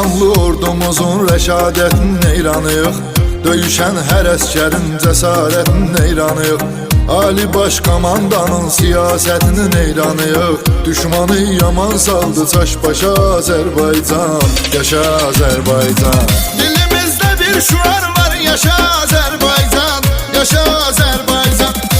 Şanlı ordumuzun rəşadətin neyranıyıq, döyüşən hər əskərin cəsarətin neyranıyıq. Ali Baş Komandanın siyasətinin neyranıyıq. Düşmanı yaman saldı çaş başa Azərbaycan, yaşa Azərbaycan. Dilimizdə bir şuar var, yaşa Azərbaycan, yaşa Azərbaycan.